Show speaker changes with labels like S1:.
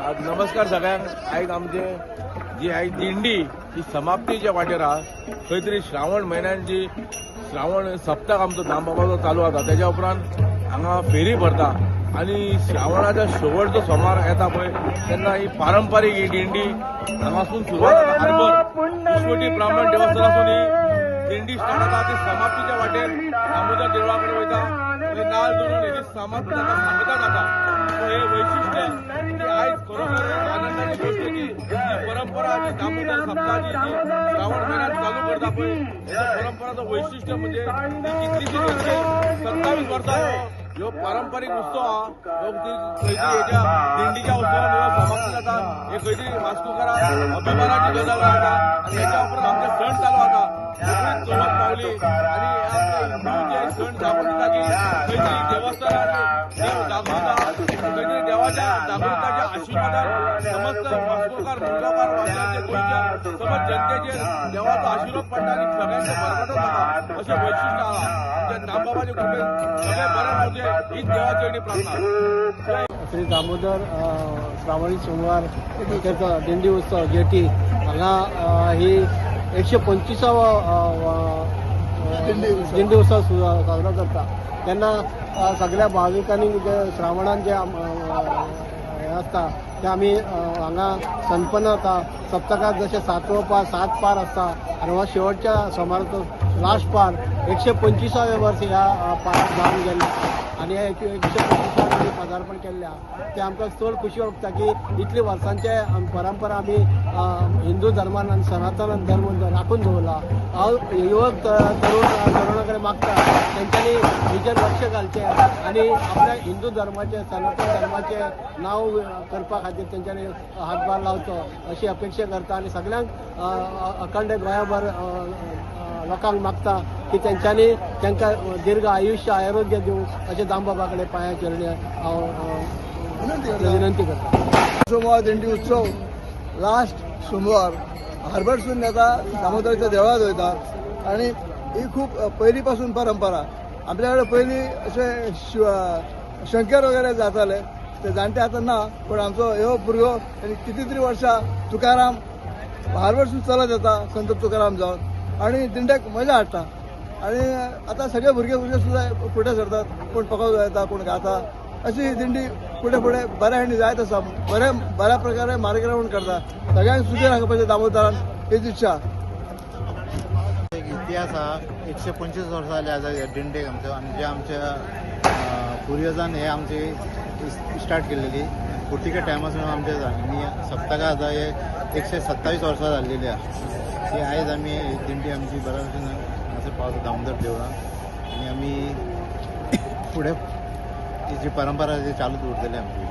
S1: नमस्कार सगळ्यांक. आयज आमचे जी आयज दिंडी ही समाप्तीच्या वाटेर आहा. खंय तरी श्रावण म्हयन्यान जी श्रावण सप्तक आमचो दामबाबाचो चालू जाता त्याच्या उपरांत हांगा फेरी भरता आणि श्रावणाच्या शेवटचो सोमार येता पळय तेन्ना ही पारंपारीक ही दिंडी हांगासून सुरवात जाता. हार्बर कुशवटी ब्राह्मण देवस्थानासून ही दिंडी स्टार्ट जाता ती समाप्तीच्या वाटेर दामोदर देवळा कडेन वयता आणि नाल धरून हेची समाप्ती जाता सांगता जाता. हे वैशिष्ट्य की आयज खरोखर आनंदाची गोष्ट की ही परंपरा जी दामोदर सप्ताची जी श्रावण महिन्यात चालू करता पळय त्या परंपराचं वैशिष्ट्य म्हणजे कितलीशी 27 वर्सां ह्यो पारंपारीक उत्सव हा. खंय तरी हेच्या दिंडीच्या उत्सवान ह्यो समाप्त जाता. हे खंय तरी वास्कोकारां अभिमानाची गजाल जाता आणि हेच्या उपरांत आमचे सण चालू जाता. कोंकणीत चवथ पावली आणि आमचे सण जागून दिता की खंय तरी देवस्थानान देव जागृता खंय तरी देवाच्या जागृताच्या आशिर्वादान समस्त वास्कोकार मुंगाकार वासियांचे गोंयच्या समस्त जनतेचेर देवाचो आशिर्वाद पडटा आणि सगळ्यांचे भरभरून जाता अशें वैशिष्ट्य आहा. आमच्या दामबाबाचे कृपेन सगळे बरे रावचे हीच देवाची आनी प्रार्थना.
S2: श्री दामोदर श्रावणी सोमवार दिंडी उत्सव जेटी हांगा ही 125वा दिंडी उत्सव साजरो करता. तेन्ना सगळ्या भाविकांनी जे श्रावणान जे हे आसता ते आमी हांगा सनपन जाता. सप्तकात जशे 7 पार आसता आनी हो शेवटच्या सोमाराचो लास्ट पार 125वें वर्स ह्या पाराक जावन गेल्ले आनी 125 पदार्पण केल्ल्या ते आमकां चड खुशी वाटता की इतली वर्सांचे परंपरा आमी हिंदू धर्मान आनी सनातन धर्म राखून दवरला. हांव युवक तरुणा कडेन मागता तेंच्यांनी हेजेर लक्ष घालचें आनी आपल्या हिंदू धर्माचें सनातन धर्माचें नांव करपा खातीर तेंच्यांनी हातभार लावचो अशी अपेक्षा करता. आनी सगळ्यांक अखंड गोंयभर लोकांक मागता की तेंच्यांनी तांकां दीर्घ आयुश्य आरोग्य दिवं अशें दामबाबा कडेन पांयां चरणी हांव विनंती करता.
S3: सोमवार दिंडी उत्सव लास्ट सोमवार हार्बरसून येता दामोदराच्या देवळात वयता आणि ही खूप पयली पासून परंपरा. आपल्याकडे पयलीं अशें शंकर वगैरे जाताले ते जाणटे आतां ना पण आमचो ह्यो भुरगो किती तरी वर्सां तुकाराम हार्बरसून चलत येता संत तुकाराम जावन आणि दिंड्याक मजा हाडटा. आणि आता सगळे भुरगे सुद्धा फुडें सरतात. कोण पकड येता कोण गाता अशी ही दिंडी फुडें बऱ्या ह्यानी जायत आसा. बऱ्या प्रकारे मार्गक्रमण करता. सगळ्यांक सुखी राखपाचें दामोदरान हीच इच्छा.
S4: इतिहास हा 125 वर्सां जाली आसा ह्या दिंडेक आमचो आनी जे आमच्या पुर्वजान हे आमचे स्टार्ट केल्लेली पुर्तिके टायमासून आमचे आनी सप्तकां आतां हे 127 वर्सां जाल्लेली आहा. ही आयज आमी दिंडी आमची बऱ्या भशेन हांगासर पावता दामोदर देवळा आनी आमी फुडें ही जी परंपरा ती चालूच उरतली आमची.